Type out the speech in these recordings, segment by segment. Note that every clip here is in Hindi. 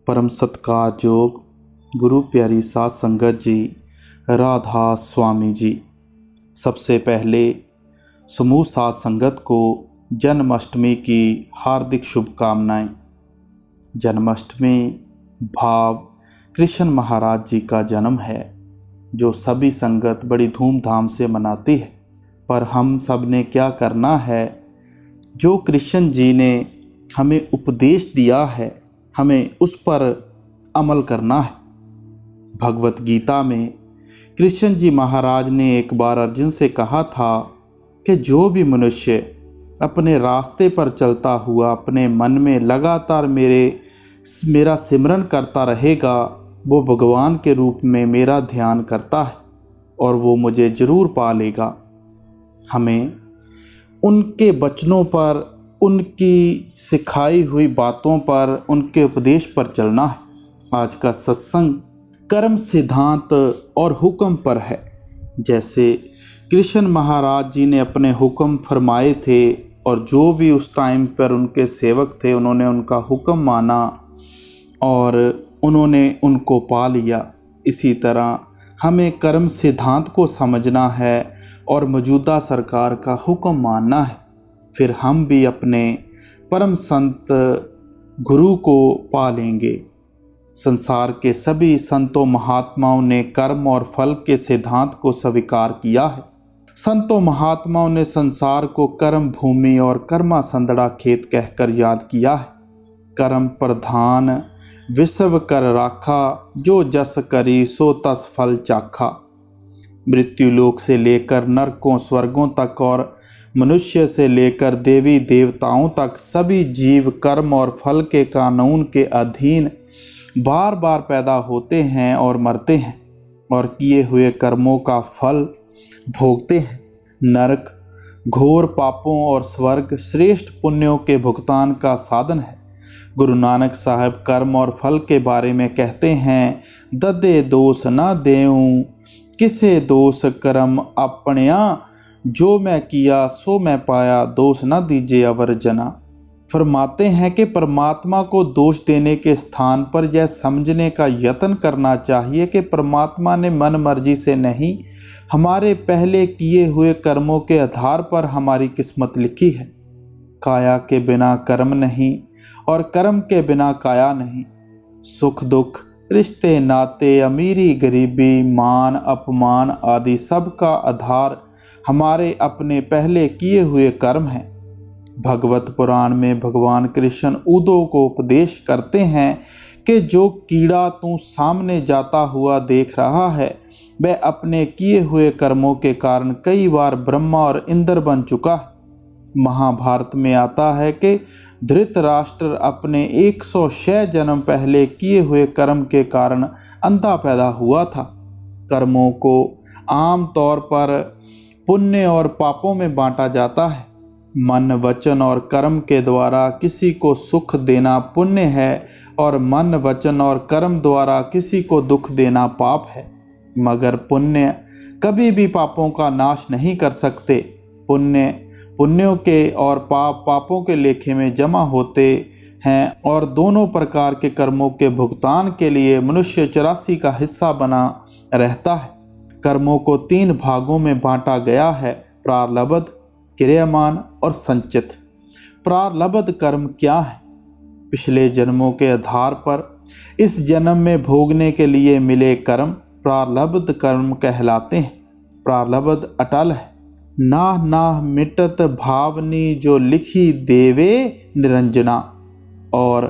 परम सत्कार जोग गुरु प्यारी साध संगत जी, राधा स्वामी जी। सबसे पहले समूह साध संगत को जन्माष्टमी की हार्दिक शुभकामनाएं। जन्माष्टमी भाव कृष्ण महाराज जी का जन्म है, जो सभी संगत बड़ी धूमधाम से मनाती है। पर हम सब ने क्या करना है, जो कृष्ण जी ने हमें उपदेश दिया है हमें उस पर अमल करना है। भगवत गीता में कृष्ण जी महाराज ने एक बार अर्जुन से कहा था कि जो भी मनुष्य अपने रास्ते पर चलता हुआ अपने मन में लगातार मेरा सिमरन करता रहेगा, वो भगवान के रूप में मेरा ध्यान करता है और वो मुझे ज़रूर पा लेगा। हमें उनके वचनों पर, उनकी सिखाई हुई बातों पर, उनके उपदेश पर चलना है। आज का सत्संग कर्म सिद्धांत और हुक्म पर है। जैसे कृष्ण महाराज जी ने अपने हुक्म फरमाए थे और जो भी उस टाइम पर उनके सेवक थे उन्होंने उनका हुक्म माना और उन्होंने उनको पा लिया। इसी तरह हमें कर्म सिद्धांत को समझना है और मौजूदा सरकार का हुक्म मानना है। फिर हम भी अपने परम संत गुरु को पा लेंगे। संसार के सभी संतों महात्माओं ने कर्म और फल के सिद्धांत को स्वीकार किया है। संतों महात्माओं ने संसार को कर्म भूमि और कर्मा संदड़ा खेत कहकर याद किया है। कर्म प्रधान विश्व कर राखा, जो जस करी सो तस फल चाखा। मृत्यु लोक से लेकर नरकों स्वर्गों तक और मनुष्य से लेकर देवी देवताओं तक सभी जीव कर्म और फल के कानून के अधीन बार बार पैदा होते हैं और मरते हैं और किए हुए कर्मों का फल भोगते हैं। नरक घोर पापों और स्वर्ग श्रेष्ठ पुण्यों के भुगतान का साधन है। गुरु नानक साहब कर्म और फल के बारे में कहते हैं, ददे दोष न देऊं किसे दोष कर्म अपनिया, जो मैं किया सो मैं पाया दोष न दीजिए अवर जना। फरमाते हैं कि परमात्मा को दोष देने के स्थान पर यह समझने का यत्न करना चाहिए कि परमात्मा ने मन मर्जी से नहीं, हमारे पहले किए हुए कर्मों के आधार पर हमारी किस्मत लिखी है। काया के बिना कर्म नहीं और कर्म के बिना काया नहीं। सुख दुख, रिश्ते नाते, अमीरी गरीबी, मान अपमान आदि सब का आधार हमारे अपने पहले किए हुए कर्म हैं। भगवत पुराण में भगवान कृष्ण उद्धव को उपदेश करते हैं कि जो कीड़ा तू सामने जाता हुआ देख रहा है वह अपने किए हुए कर्मों के कारण कई बार ब्रह्मा और इंद्र बन चुका है। महाभारत में आता है कि धृतराष्ट्र अपने 106 जन्म पहले किए हुए कर्म के कारण अंधा पैदा हुआ था। कर्मों को आम तौर पर पुण्य और पापों में बांटा जाता है। मन वचन और कर्म के द्वारा किसी को सुख देना पुण्य है और मन वचन और कर्म द्वारा किसी को दुख देना पाप है। मगर पुण्य कभी भी पापों का नाश नहीं कर सकते। पुण्यों के और पापों के लेखे में जमा होते हैं और दोनों प्रकार के कर्मों के भुगतान के लिए मनुष्य 84 का हिस्सा बना रहता है। कर्मों को 3 भागों में बांटा गया है, प्रारब्ध, क्रियमान और संचित। प्रारब्ध कर्म क्या है? पिछले जन्मों के आधार पर इस जन्म में भोगने के लिए मिले कर्म प्रारब्ध कर्म कहलाते हैं। प्रारब्ध अटल है, नाह नाह मिटत भावनी, जो लिखी देवे निरंजना। और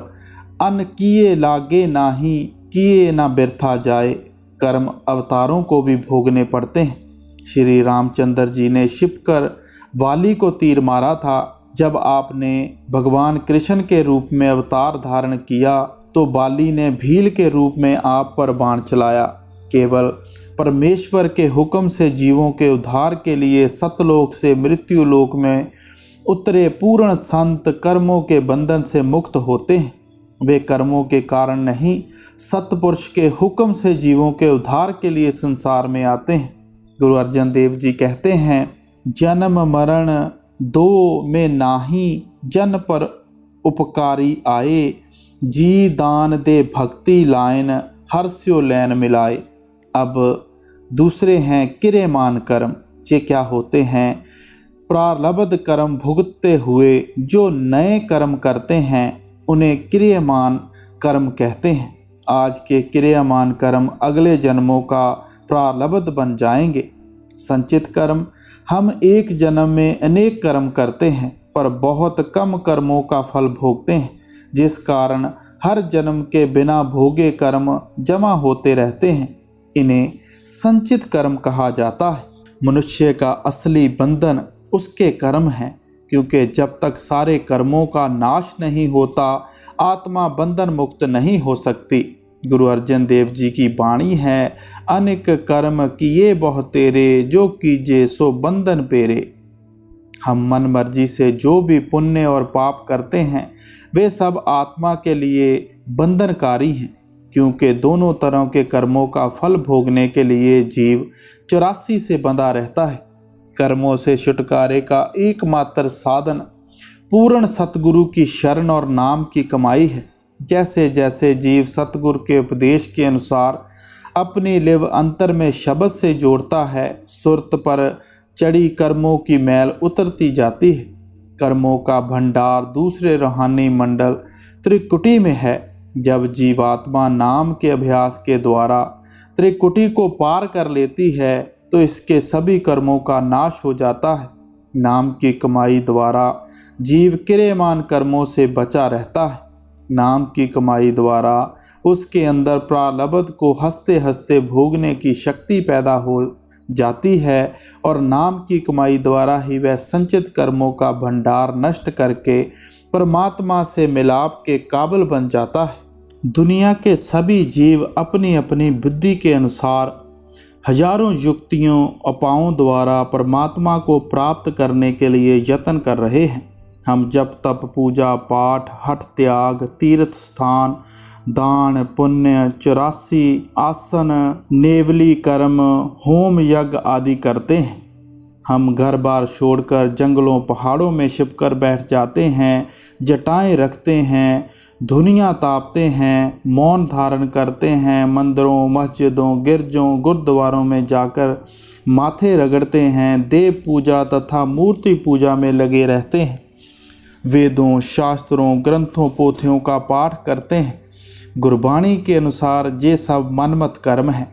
अन किए लागे नाही, किए ना बिरथा जाए। कर्म अवतारों को भी भोगने पड़ते हैं। श्री रामचंद्र जी ने छिपकर वाली को तीर मारा था। जब आपने भगवान कृष्ण के रूप में अवतार धारण किया तो बाली ने भील के रूप में आप पर बाण चलाया। केवल परमेश्वर के हुक्म से जीवों के उद्धार के लिए सतलोक से मृत्यु लोक में उतरे पूर्ण संत कर्मों के बंधन से मुक्त होते हैं। वे कर्मों के कारण नहीं, सतपुरुष के हुक्म से जीवों के उद्धार के लिए संसार में आते हैं। गुरु अर्जन देव जी कहते हैं, जन्म मरण दो में नाही, जन पर उपकारी आए, जी दान दे भक्ति लाइन, हर्ष्यो लैन मिलाए। अब दूसरे हैं क्रियमान कर्म। ये क्या होते हैं? प्रारब्ध कर्म भुगतते हुए जो नए कर्म करते हैं उन्हें क्रियमान कर्म कहते हैं। आज के क्रियमान कर्म अगले जन्मों का प्रारब्ध बन जाएंगे। संचित कर्म, हम एक जन्म में अनेक कर्म करते हैं पर बहुत कम कर्मों का फल भोगते हैं, जिस कारण हर जन्म के बिना भोगे कर्म जमा होते रहते हैं। इन्हें संचित कर्म कहा जाता है। मनुष्य का असली बंधन उसके कर्म हैं, क्योंकि जब तक सारे कर्मों का नाश नहीं होता आत्मा बंधन मुक्त नहीं हो सकती। गुरु अर्जन देव जी की वाणी है, अनेक कर्म किए बहु तेरे, जो कीजे सो बंधन पेरे। हम मन मर्जी से जो भी पुण्य और पाप करते हैं वे सब आत्मा के लिए बंधनकारी हैं, क्योंकि दोनों तरह के कर्मों का फल भोगने के लिए जीव 84 से बंधा रहता है। कर्मों से छुटकारे का एकमात्र साधन पूर्ण सतगुरु की शरण और नाम की कमाई है। जैसे जैसे जीव सतगुरु के उपदेश के अनुसार अपनी लिव अंतर में शब्द से जोड़ता है, सुरत पर चढ़ी कर्मों की मैल उतरती जाती है। कर्मों का भंडार दूसरे रूहानी मंडल त्रिकुटी में है। जब जीवात्मा नाम के अभ्यास के द्वारा त्रिकुटी को पार कर लेती है तो इसके सभी कर्मों का नाश हो जाता है। नाम की कमाई द्वारा जीव क्रियमान कर्मों से बचा रहता है। नाम की कमाई द्वारा उसके अंदर प्रारब्ध को हंसते हंसते भोगने की शक्ति पैदा हो जाती है और नाम की कमाई द्वारा ही वह संचित कर्मों का भंडार नष्ट करके परमात्मा से मिलाप के काबिल बन जाता है। दुनिया के सभी जीव अपनी अपनी बुद्धि के अनुसार हजारों युक्तियों उपायों द्वारा परमात्मा को प्राप्त करने के लिए यत्न कर रहे हैं। हम जप तप पूजा पाठ हठ त्याग तीर्थ स्थान दान पुण्य 84 आसन नेवली कर्म होम यज्ञ आदि करते हैं। हम घर बार छोड़कर जंगलों पहाड़ों में छिपकर बैठ जाते हैं, जटाएं रखते हैं, धुनियाँ तापते हैं, मौन धारण करते हैं, मंदिरों मस्जिदों गिरजों गुरुद्वारों में जाकर माथे रगड़ते हैं, देव पूजा तथा मूर्ति पूजा में लगे रहते हैं, वेदों शास्त्रों ग्रंथों पोथियों का पाठ करते हैं। गुरबाणी के अनुसार ये सब मनमत कर्म है।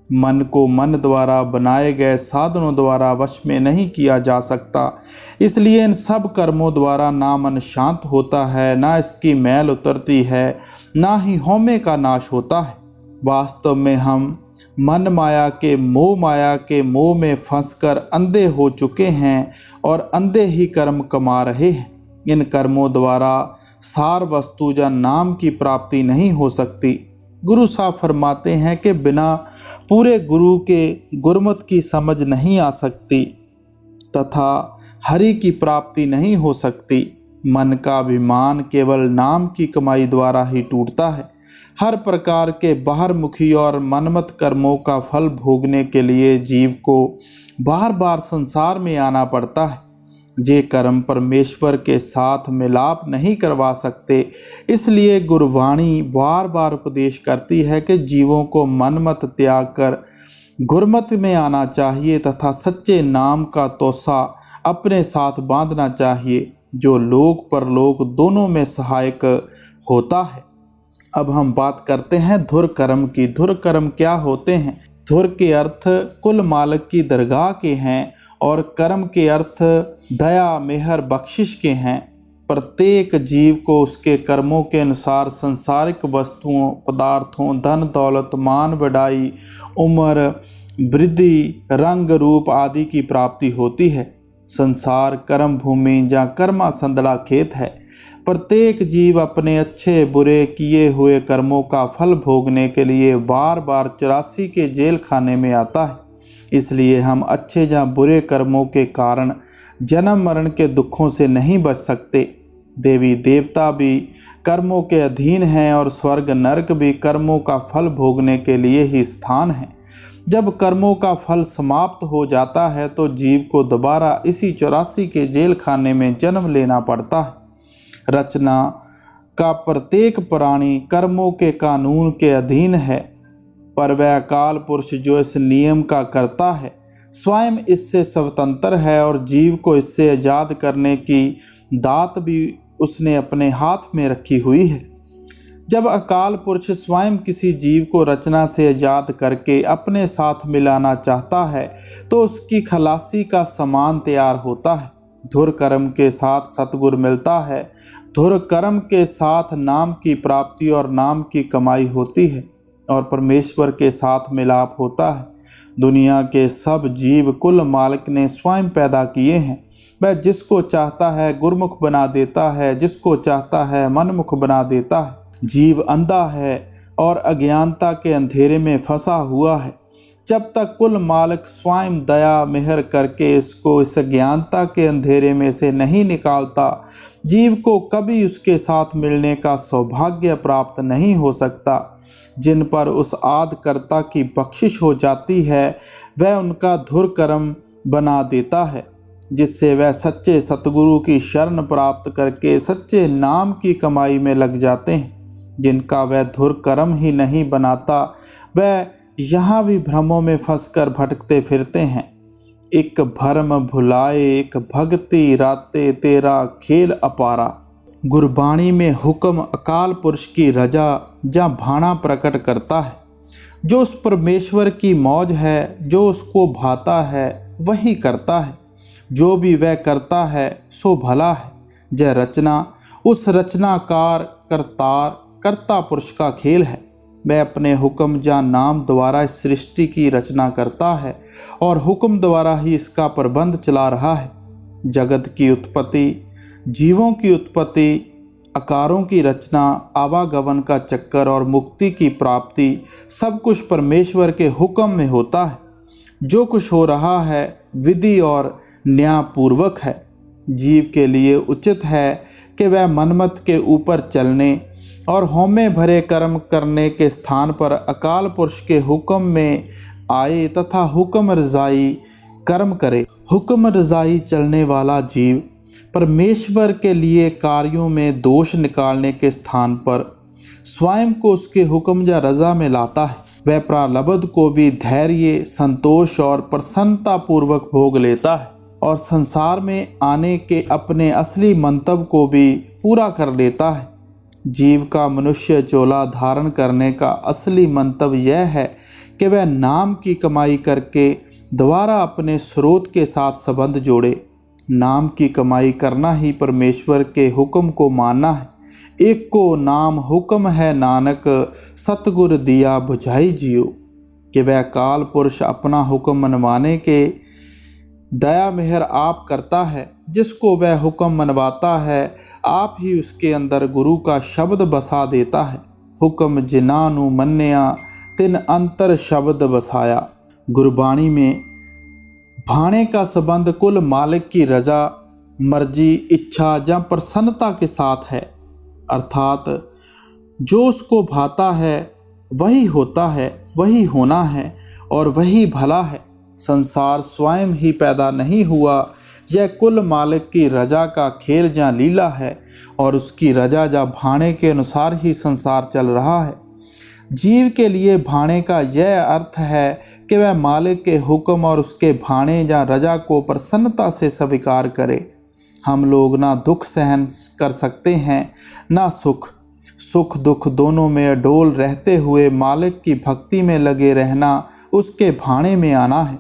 मन को मन द्वारा बनाए गए साधनों द्वारा वश में नहीं किया जा सकता, इसलिए इन सब कर्मों द्वारा ना मन शांत होता है, ना इसकी मैल उतरती है, ना ही हौमे का नाश होता है। वास्तव में हम मन माया के मोह में फंसकर अंधे हो चुके हैं और अंधे ही कर्म कमा रहे हैं। इन कर्मों द्वारा सार वस्तु या नाम की प्राप्ति नहीं हो सकती। गुरु साहब फरमाते हैं कि बिना पूरे गुरु के गुरमत की समझ नहीं आ सकती तथा हरि की प्राप्ति नहीं हो सकती। मन का अभिमान केवल नाम की कमाई द्वारा ही टूटता है। हर प्रकार के बाहरमुखी और मनमत कर्मों का फल भोगने के लिए जीव को बार बार संसार में आना पड़ता है। ये कर्म परमेश्वर के साथ मिलाप नहीं करवा सकते, इसलिए गुरवाणी बार बार उपदेश करती है कि जीवों को मनमत त्याग कर गुरमत में आना चाहिए तथा सच्चे नाम का तोसा अपने साथ बांधना चाहिए, जो लोक परलोक दोनों में सहायक होता है। अब हम बात करते हैं धुर कर्म की। धुर कर्म क्या होते हैं? धुर के अर्थ कुल मालिक की दरगाह के हैं और कर्म के अर्थ दया मेहर बख्शिश के हैं। प्रत्येक जीव को उसके कर्मों के अनुसार संसारिक वस्तुओं पदार्थों धन दौलत मान बढ़ाई उम्र वृद्धि रंग रूप आदि की प्राप्ति होती है। संसार कर्म भूमि या कर्मा संदड़ा खेत है। प्रत्येक जीव अपने अच्छे बुरे किए हुए कर्मों का फल भोगने के लिए बार बार 84 के जेल खाने में आता है। इसलिए हम अच्छे या बुरे कर्मों के कारण जन्म मरण के दुखों से नहीं बच सकते। देवी देवता भी कर्मों के अधीन हैं और स्वर्ग नरक भी कर्मों का फल भोगने के लिए ही स्थान है। जब कर्मों का फल समाप्त हो जाता है तो जीव को दोबारा इसी 84 के जेल खाने में जन्म लेना पड़ता है। रचना का प्रत्येक प्राणी कर्मों के कानून के अधीन है, पर वह अकाल पुरुष जो इस नियम का करता है स्वयं इससे स्वतंत्र है और जीव को इससे आज़ाद करने की दात भी उसने अपने हाथ में रखी हुई है। जब अकाल पुरुष स्वयं किसी जीव को रचना से आज़ाद करके अपने साथ मिलाना चाहता है तो उसकी खलासी का सामान तैयार होता है। धुर कर्म के साथ सतगुरु मिलता है, धुर कर्म के साथ नाम की प्राप्ति और नाम की कमाई होती है और परमेश्वर के साथ मिलाप होता है। दुनिया के सब जीव कुल मालिक ने स्वयं पैदा किए हैं। वह जिसको चाहता है गुरमुख बना देता है, जिसको चाहता है मनमुख बना देता है। जीव अंधा है और अज्ञानता के अंधेरे में फंसा हुआ है। जब तक कुल मालिक स्वयं दया मेहर करके इसको इस अज्ञानता के अंधेरे में से नहीं निकालता, जीव को कभी उसके साथ मिलने का सौभाग्य प्राप्त नहीं हो सकता। जिन पर उस आदकर्ता की बख्शिश हो जाती है वह उनका धुर कर्म बना देता है, जिससे वह सच्चे सतगुरु की शरण प्राप्त करके सच्चे नाम की कमाई में लग जाते हैं। जिनका वह धुर कर्म ही नहीं बनाता वह यहाँ भी भ्रमों में फंसकर भटकते फिरते हैं। एक भरम भुलाए एक भक्ति राते तेरा खेल अपारा। गुरबाणी में हुक्म अकाल पुरुष की रजा या भाणा प्रकट करता है। जो उस परमेश्वर की मौज है, जो उसको भाता है वही करता है। जो भी वह करता है सो भला है। यह रचना उस रचनाकार करतार कर्ता पुरुष का खेल है। वह अपने हुक्म या नाम द्वारा इस सृष्टि की रचना करता है और हुक्म द्वारा ही इसका प्रबंध चला रहा है। जगत की उत्पत्ति, जीवों की उत्पत्ति, आकारों की रचना, आवागमन का चक्कर और मुक्ति की प्राप्ति सब कुछ परमेश्वर के हुक्म में होता है। जो कुछ हो रहा है विधि और न्यायपूर्वक है। जीव के लिए उचित है कि वह मनमत के ऊपर चलने और होमे भरे कर्म करने के स्थान पर अकाल पुरुष के हुक्म में आए तथा हुक्म रज़ाई कर्म करे। हुक्म रज़ाई चलने वाला जीव परमेश्वर के लिए कार्यों में दोष निकालने के स्थान पर स्वयं को उसके हुक्म या रज़ा में लाता है। वह प्रारब्ध को भी धैर्य, संतोष और प्रसन्नता पूर्वक भोग लेता है और संसार में आने के अपने असली मंतव्य को भी पूरा कर लेता है। जीव का मनुष्य चोला धारण करने का असली मंतव्य यह है कि वह नाम की कमाई करके दोबारा अपने स्रोत के साथ संबंध जोड़े। नाम की कमाई करना ही परमेश्वर के हुक्म को मानना है। एक को नाम हुक्म है नानक, सतगुर दिया बुझाई जियो। कि वह काल पुरुष अपना हुक्म मनवाने के दया मेहर आप करता है। जिसको वह हुक्म मनवाता है आप ही उसके अंदर गुरु का शब्द बसा देता है। हुक्म जिनानु मन्या तिन अंतर शब्द बसाया। गुरबाणी में भाणे का संबंध कुल मालिक की रजा, मर्जी, इच्छा या प्रसन्नता के साथ है। अर्थात जो उसको भाता है वही होता है, वही होना है और वही भला है। संसार स्वयं ही पैदा नहीं हुआ, यह कुल मालिक की रजा का खेल या लीला है और उसकी रजा या भाणे के अनुसार ही संसार चल रहा है। जीव के लिए भाणे का यह अर्थ है कि वह मालिक के हुक्म और उसके भाणे या रजा को प्रसन्नता से स्वीकार करे। हम लोग ना दुख सहन कर सकते हैं ना सुख। सुख दुख दोनों में अडोल रहते हुए मालिक की भक्ति में लगे रहना उसके भाणे में आना है।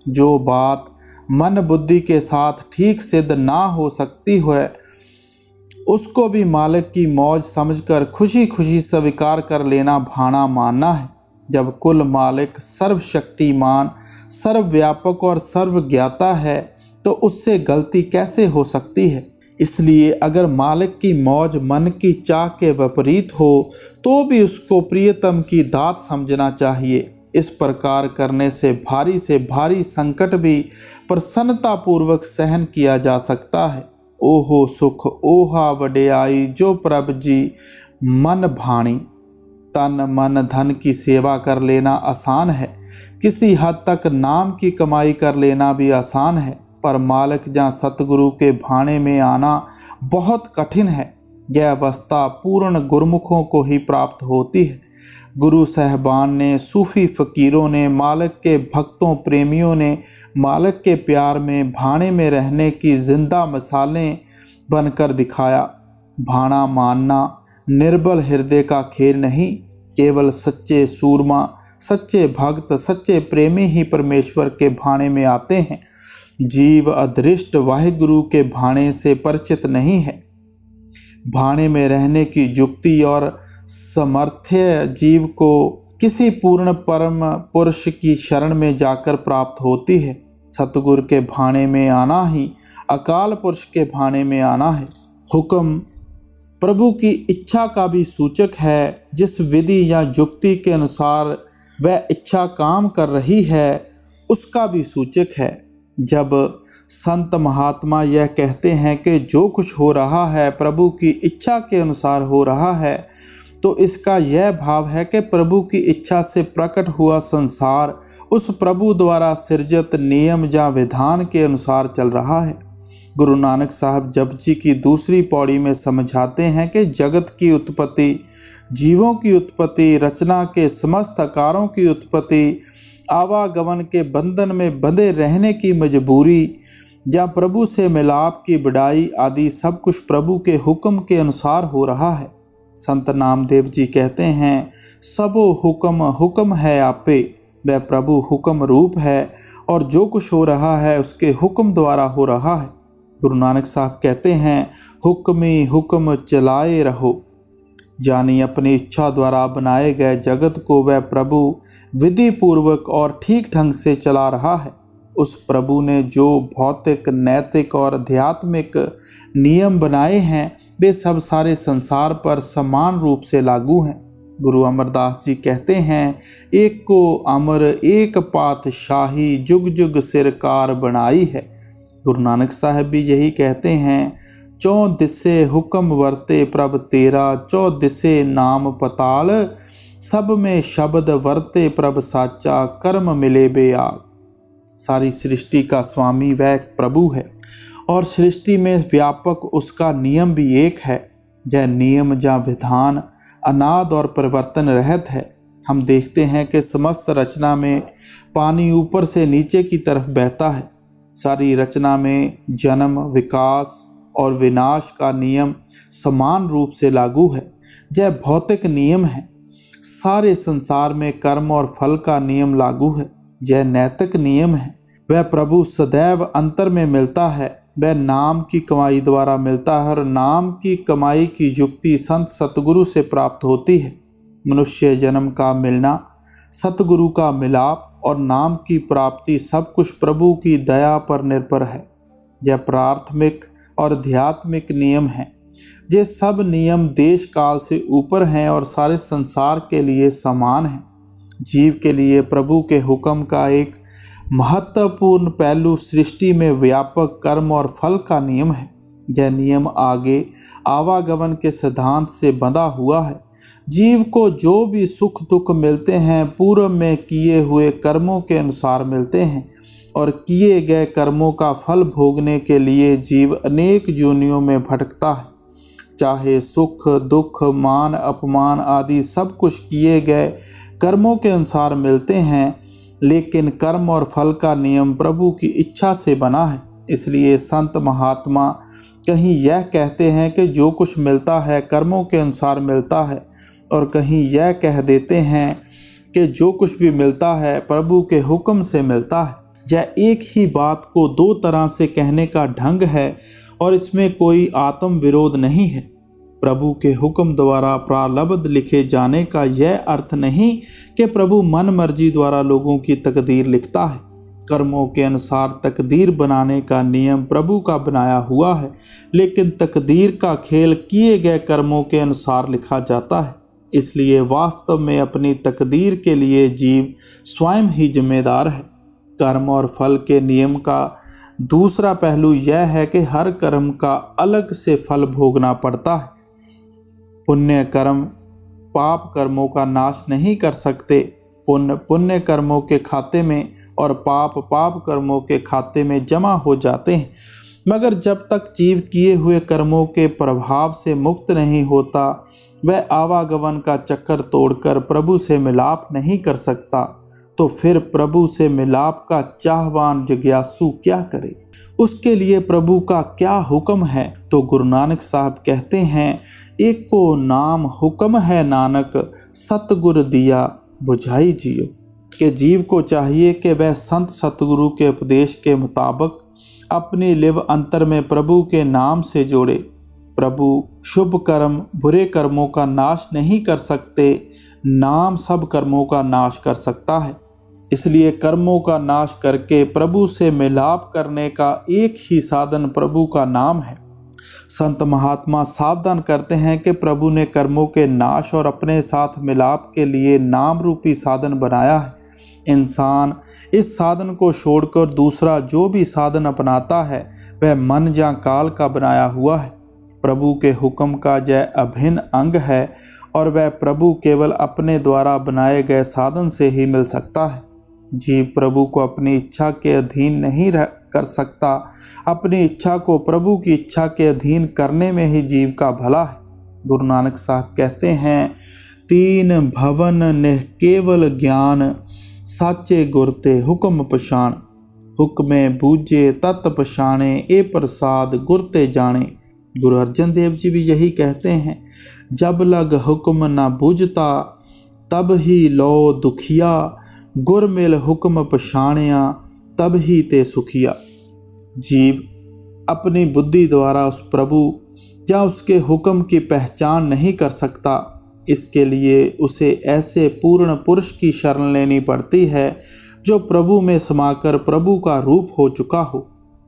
जो बात मन बुद्धि के साथ ठीक सिद्ध ना हो सकती है उसको भी मालिक की मौज समझकर खुशी खुशी स्वीकार कर लेना भाणा मानना है। जब कुल मालिक सर्वशक्तिमान, सर्वव्यापक और सर्वज्ञाता है तो उससे गलती कैसे हो सकती है। इसलिए अगर मालिक की मौज मन की चाह के विपरीत हो तो भी उसको प्रियतम की दात समझना चाहिए। इस प्रकार करने से भारी संकट भी प्रसन्नता पूर्वक सहन किया जा सकता है। ओहो सुख ओहा वड्याई जो प्रभ जी मन भाणी। तन मन धन की सेवा कर लेना आसान है, किसी हद तक नाम की कमाई कर लेना भी आसान है, पर मालिक या सतगुरु के भाणे में आना बहुत कठिन है। यह अवस्था पूर्ण गुरुमुखों को ही प्राप्त होती है। गुरु साहबान ने, सूफी फकीरों ने, मालिक के भक्तों प्रेमियों ने मालिक के प्यार में भाने में रहने की जिंदा मिसालें बनकर दिखाया। भाना मानना निर्बल हृदय का खेल नहीं, केवल सच्चे सूरमा, सच्चे भक्त, सच्चे प्रेमी ही परमेश्वर के भाने में आते हैं। जीव अदृष्ट वाहिगुरु के भाने से परिचित नहीं है। भाने में रहने की युक्ति और सामर्थ्य जीव को किसी पूर्ण परम पुरुष की शरण में जाकर प्राप्त होती है। सतगुरु के भाने में आना ही अकाल पुरुष के भाने में आना है। हुक्म प्रभु की इच्छा का भी सूचक है। जिस विधि या युक्ति के अनुसार वह इच्छा काम कर रही है उसका भी सूचक है। जब संत महात्मा यह कहते हैं कि जो कुछ हो रहा है प्रभु की इच्छा के अनुसार हो रहा है, तो इसका यह भाव है कि प्रभु की इच्छा से प्रकट हुआ संसार उस प्रभु द्वारा सृजित नियम या विधान के अनुसार चल रहा है। गुरु नानक साहब जपजी की दूसरी पौड़ी में समझाते हैं कि जगत की उत्पत्ति, जीवों की उत्पत्ति, रचना के समस्त आकारों की उत्पत्ति, आवागमन के बंधन में बंधे रहने की मजबूरी या प्रभु से मिलाप की बढ़ाई आदि सब कुछ प्रभु के हुक्म के अनुसार हो रहा है। संत नामदेव जी कहते हैं, सबो हुक्म हुक्म है आपे, वह प्रभु हुक्म रूप है और जो कुछ हो रहा है उसके हुक्म द्वारा हो रहा है। गुरु नानक साहब कहते हैं, हुक्मी हुक्म चलाए रहो, यानी अपनी इच्छा द्वारा बनाए गए जगत को वह प्रभु विधि पूर्वक और ठीक ढंग से चला रहा है। उस प्रभु ने जो भौतिक, नैतिक और आध्यात्मिक नियम बनाए हैं वे सब सारे संसार पर समान रूप से लागू हैं। गुरु अमरदास जी कहते हैं, एक को अमर एक पातशाही, जुग जुग सिरकार बनाई है। गुरु नानक साहब भी यही कहते हैं, चौ दिसे हुक्म वर्ते प्रभ तेरा, चौ दिसे नाम पताल, सब में शब्द वर्ते प्रभ साचा, कर्म मिले बेयाग। सारी सृष्टि का स्वामी वह प्रभु है और सृष्टि में व्यापक उसका नियम भी एक है। यह नियम या विधान अनाद और परिवर्तन रहित है। हम देखते हैं कि समस्त रचना में पानी ऊपर से नीचे की तरफ बहता है। सारी रचना में जन्म, विकास और विनाश का नियम समान रूप से लागू है। यह भौतिक नियम है। सारे संसार में कर्म और फल का नियम लागू है। यह नैतिक नियम है। वह प्रभु सदैव अंतर में मिलता है। वह नाम की कमाई द्वारा मिलता है और नाम की कमाई की युक्ति संत सतगुरु से प्राप्त होती है। मनुष्य जन्म का मिलना, सतगुरु का मिलाप और नाम की प्राप्ति सब कुछ प्रभु की दया पर निर्भर है। यह प्राथमिक और आध्यात्मिक नियम है। ये सब नियम देश काल से ऊपर हैं और सारे संसार के लिए समान हैं। जीव के लिए प्रभु के हुक्म का एक महत्वपूर्ण पहलू सृष्टि में व्यापक कर्म और फल का नियम है। यह नियम आगे आवागमन के सिद्धांत से बंधा हुआ है। जीव को जो भी सुख दुख मिलते हैं पूर्व में किए हुए कर्मों के अनुसार मिलते हैं और किए गए कर्मों का फल भोगने के लिए जीव अनेक योनियों में भटकता है। चाहे सुख दुख, मान अपमान आदि सब कुछ किए गए कर्मों के अनुसार मिलते हैं, लेकिन कर्म और फल का नियम प्रभु की इच्छा से बना है। इसलिए संत महात्मा कहीं यह कहते हैं कि जो कुछ मिलता है कर्मों के अनुसार मिलता है, और कहीं यह कह देते हैं कि जो कुछ भी मिलता है प्रभु के हुक्म से मिलता है। यह एक ही बात को दो तरह से कहने का ढंग है और इसमें कोई आत्म विरोध नहीं है। प्रभु के हुक्म द्वारा प्रारब्ध लिखे जाने का यह अर्थ नहीं कि प्रभु मन मर्जी द्वारा लोगों की तकदीर लिखता है। कर्मों के अनुसार तकदीर बनाने का नियम प्रभु का बनाया हुआ है, लेकिन तकदीर का खेल किए गए कर्मों के अनुसार लिखा जाता है। इसलिए वास्तव में अपनी तकदीर के लिए जीव स्वयं ही जिम्मेदार है। कर्म और फल के नियम का दूसरा पहलू यह है कि हर कर्म का अलग से फल भोगना पड़ता है। पुण्य कर्म पाप कर्मों का नाश नहीं कर सकते। पुण्य कर्मों के खाते में और पाप कर्मों के खाते में जमा हो जाते हैं। मगर जब तक जीव किए हुए कर्मों के प्रभाव से मुक्त नहीं होता, वह आवागमन का चक्कर तोड़कर प्रभु से मिलाप नहीं कर सकता, तो फिर प्रभु से मिलाप का चाहवान जिज्ञासु क्या करे? उसके लिए प्रभु का क्या हुक्म है? तो गुरु नानक साहब कहते हैं, एक को नाम हुक्म है नानक, सतगुरु दिया बुझाई जियो। कि जीव को चाहिए कि वह संत सतगुरु के उपदेश के मुताबिक अपनी लिव अंतर में प्रभु के नाम से जोड़े। प्रभु शुभ कर्म बुरे कर्मों का नाश नहीं कर सकते, नाम सब कर्मों का नाश कर सकता है। इसलिए कर्मों का नाश करके प्रभु से मिलाप करने का एक ही साधन प्रभु का नाम है। संत महात्मा सावधान करते हैं कि प्रभु ने कर्मों के नाश और अपने साथ मिलाप के लिए नाम रूपी साधन बनाया है। इंसान इस साधन को छोड़कर दूसरा जो भी साधन अपनाता है वह मन या काल का बनाया हुआ है। प्रभु के हुक्म का यह अभिन्न अंग है और वह प्रभु केवल अपने द्वारा बनाए गए साधन से ही मिल सकता है। जीव प्रभु को अपनी इच्छा के अधीन नहीं कर सकता। अपनी इच्छा को प्रभु की इच्छा के अधीन करने में ही जीव का भला है। गुरु नानक साहब कहते हैं, तीन भवन ने केवल ज्ञान, साचे गुरते हुक्म पछाण। हुक्मे बूझे तत् पछाणे, ए प्रसाद गुरते जाने। गुरु अर्जन देव जी भी यही कहते हैं, जब लग हुक्म न बूझता, तब ही लो दुखिया। गुर मिल हुक्म पछाणिया, तब ही ते सुखिया। जीव अपनी बुद्धि द्वारा उस प्रभु या उसके हुक्म की पहचान नहीं कर सकता। इसके लिए उसे ऐसे पूर्ण पुरुष की शरण लेनी पड़ती है जो प्रभु में समाकर प्रभु का रूप हो चुका हो।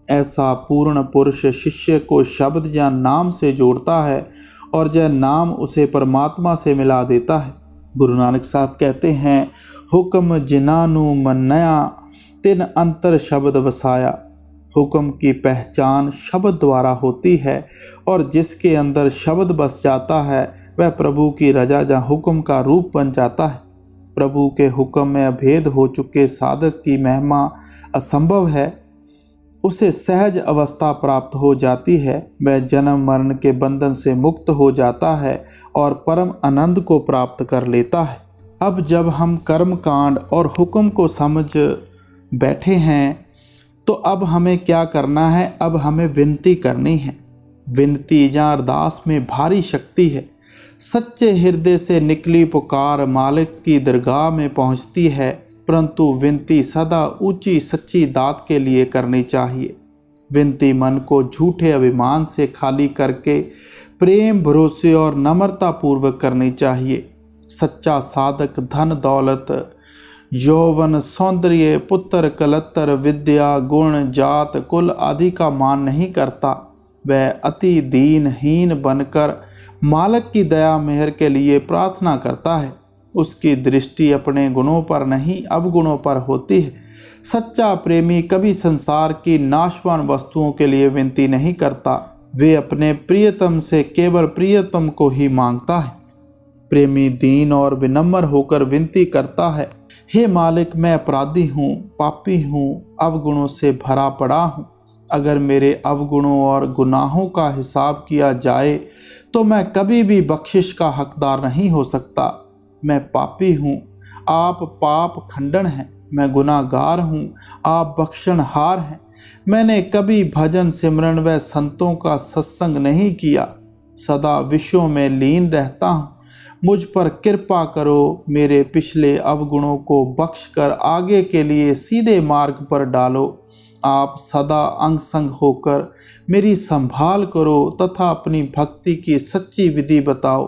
ऐसा पूर्ण पुरुष शिष्य को शब्द या नाम से जोड़ता है और यह नाम उसे परमात्मा से मिला देता है। गुरु नानक साहब कहते हैं, हुक्म जिनानु मन्नया, तिन अंतर शब्द वसाया। हुक्म की पहचान शब्द द्वारा होती है और जिसके अंदर शब्द बस जाता है वह प्रभु की रजा या हुक्म का रूप बन जाता है। प्रभु के हुक्म में अभेद हो चुके साधक की महिमा असंभव है। उसे सहज अवस्था प्राप्त हो जाती है। वह जन्म मरण के बंधन से मुक्त हो जाता है और परम आनंद को प्राप्त कर लेता है। अब जब हम कर्म कांड और हुक्म को समझ बैठे हैं तो अब हमें क्या करना है? अब हमें विनती करनी है। विनती या अरदास में भारी शक्ति है। सच्चे हृदय से निकली पुकार मालिक की दरगाह में पहुंचती है, परंतु विनती सदा ऊंची सच्ची दात के लिए करनी चाहिए। विनती मन को झूठे अभिमान से खाली करके प्रेम भरोसे और नम्रता पूर्वक करनी चाहिए। सच्चा साधक धन दौलत यौवन सौंदर्य पुत्र कलत्तर विद्या गुण जात कुल आदि का मान नहीं करता। वह अति दीनहीन बनकर मालिक की दया मेहर के लिए प्रार्थना करता है। उसकी दृष्टि अपने गुणों पर नहीं अवगुणों पर होती है। सच्चा प्रेमी कभी संसार की नाशवान वस्तुओं के लिए विनती नहीं करता। वे अपने प्रियतम से केवल प्रियतम को ही मांगता है। प्रेमी दीन और विनम्र होकर विनती करता है, हे मालिक, मैं अपराधी हूँ, पापी हूँ, अवगुणों से भरा पड़ा हूँ। अगर मेरे अवगुणों और गुनाहों का हिसाब किया जाए तो मैं कभी भी बख्शिश का हकदार नहीं हो सकता। मैं पापी हूँ, आप पाप खंडन हैं। मैं गुनाहगार हूँ, आप बख्शनहार हैं। मैंने कभी भजन सिमरन व संतों का सत्संग नहीं किया। सदा विषयों में लीन रहता हूँ। मुझ पर कृपा करो, मेरे पिछले अवगुणों को बख्शकर आगे के लिए सीधे मार्ग पर डालो। आप सदा अंग संग होकर मेरी संभाल करो तथा अपनी भक्ति की सच्ची विधि बताओ।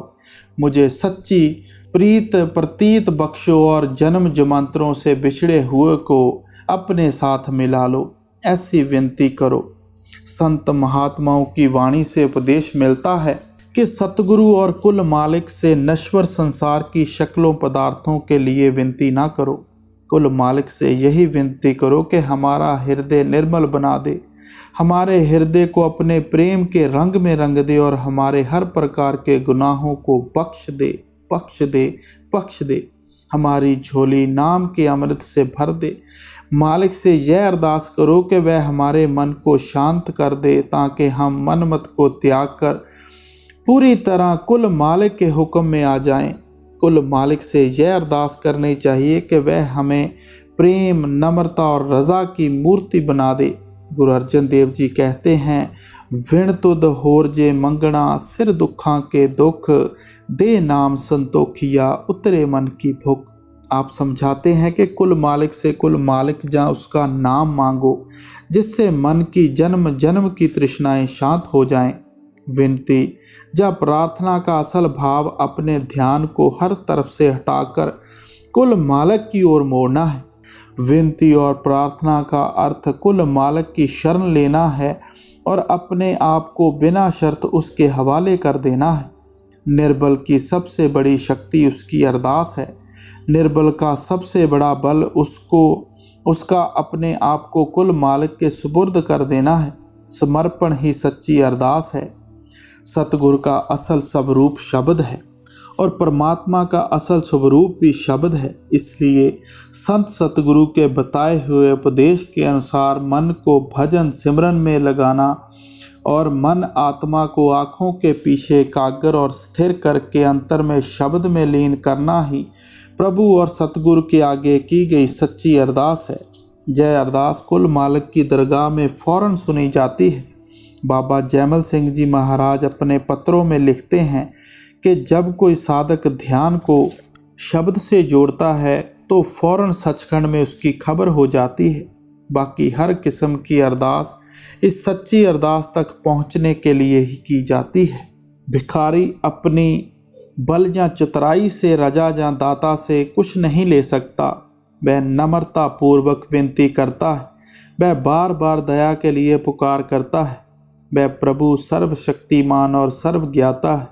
मुझे सच्ची प्रीत प्रतीत बख्शो और जन्म जमांतरों से बिछड़े हुए को अपने साथ मिला लो। ऐसी विनती करो। संत महात्माओं की वाणी से उपदेश मिलता है कि सतगुरु और कुल मालिक से नश्वर संसार की शक्लों पदार्थों के लिए विनती ना करो। कुल मालिक से यही विनती करो कि हमारा हृदय निर्मल बना दे, हमारे हृदय को अपने प्रेम के रंग में रंग दे और हमारे हर प्रकार के गुनाहों को बख्श दे, बख्श दे, बख्श दे। हमारी झोली नाम के अमृत से भर दे। मालिक से यह अरदास करो कि वह हमारे मन को शांत कर दे, ताकि हम मनमत को त्याग कर पूरी तरह कुल मालिक के हुक्म में आ जाएं। कुल मालिक से यह अरदास करनी चाहिए कि वह हमें प्रेम, नम्रता और रज़ा की मूर्ति बना दे। गुरु अर्जन देव जी कहते हैं, विण तुद होर जे मंगना, सिर दुखां के दुख, दे नाम संतोखिया, उतरे मन की भुख। आप समझाते हैं कि कुल मालिक से कुल मालिक जा उसका नाम मांगो, जिससे मन की जन्म जन्म की तृष्णाएं शांत हो जाएं। विनती या प्रार्थना का असल भाव अपने ध्यान को हर तरफ से हटाकर कुल मालिक की ओर मोड़ना है। विनती और प्रार्थना का अर्थ कुल मालिक की शरण लेना है और अपने आप को बिना शर्त उसके हवाले कर देना है। निर्बल की सबसे बड़ी शक्ति उसकी अरदास है। निर्बल का सबसे बड़ा बल उसका अपने आप को कुल मालिक के सुपुर्द कर देना है। समर्पण ही सच्ची अरदास है। सतगुरु का असल स्वरूप शब्द है और परमात्मा का असल स्वरूप भी शब्द है। इसलिए संत सतगुरु के बताए हुए उपदेश के अनुसार मन को भजन सिमरन में लगाना और मन आत्मा को आँखों के पीछे एकाग्र और स्थिर करके अंतर में शब्द में लीन करना ही प्रभु और सतगुरु के आगे की गई सच्ची अरदास है। यह अरदास कुल मालिक की दरगाह में फौरन सुनी जाती है। बाबा जैमल सिंह जी महाराज अपने पत्रों में लिखते हैं कि जब कोई साधक ध्यान को शब्द से जोड़ता है तो फौरन सचखंड में उसकी खबर हो जाती है। बाकी हर किस्म की अरदास इस सच्ची अरदास तक पहुंचने के लिए ही की जाती है। भिखारी अपनी बल या चतुराई से रजा या दाता से कुछ नहीं ले सकता। वह नम्रता पूर्वक विनती करता है। वह बार बार दया के लिए पुकार करता है। वह प्रभु सर्वशक्तिमान और सर्वज्ञाता है।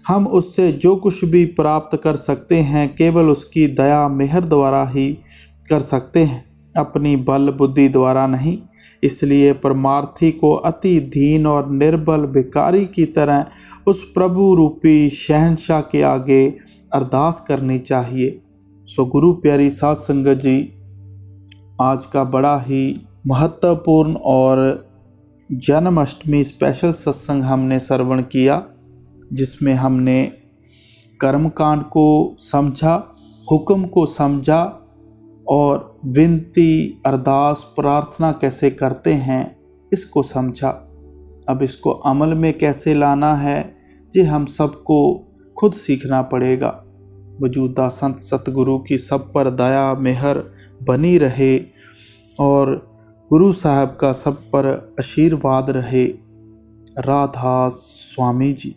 हम उससे जो कुछ भी प्राप्त कर सकते हैं केवल उसकी दया मेहर द्वारा ही कर सकते हैं, अपनी बल बुद्धि द्वारा नहीं। इसलिए परमार्थी को अति दीन और निर्बल भिखारी की तरह उस प्रभु रूपी शहंशाह के आगे अरदास करनी चाहिए। सो गुरु प्यारी साध संगत जी, आज का बड़ा ही महत्वपूर्ण और जन्माष्टमी स्पेशल सत्संग हमने श्रवण किया, जिसमें हमने कर्मकांड को समझा, हुक्म को समझा और विनती, अरदास, प्रार्थना कैसे करते हैं इसको समझा। अब इसको अमल में कैसे लाना है ये हम सबको खुद सीखना पड़ेगा। मौजूदा संत सतगुरु की सब पर दया मेहर बनी रहे और गुरु साहब का सब पर आशीर्वाद रहे। राधा स्वामी जी।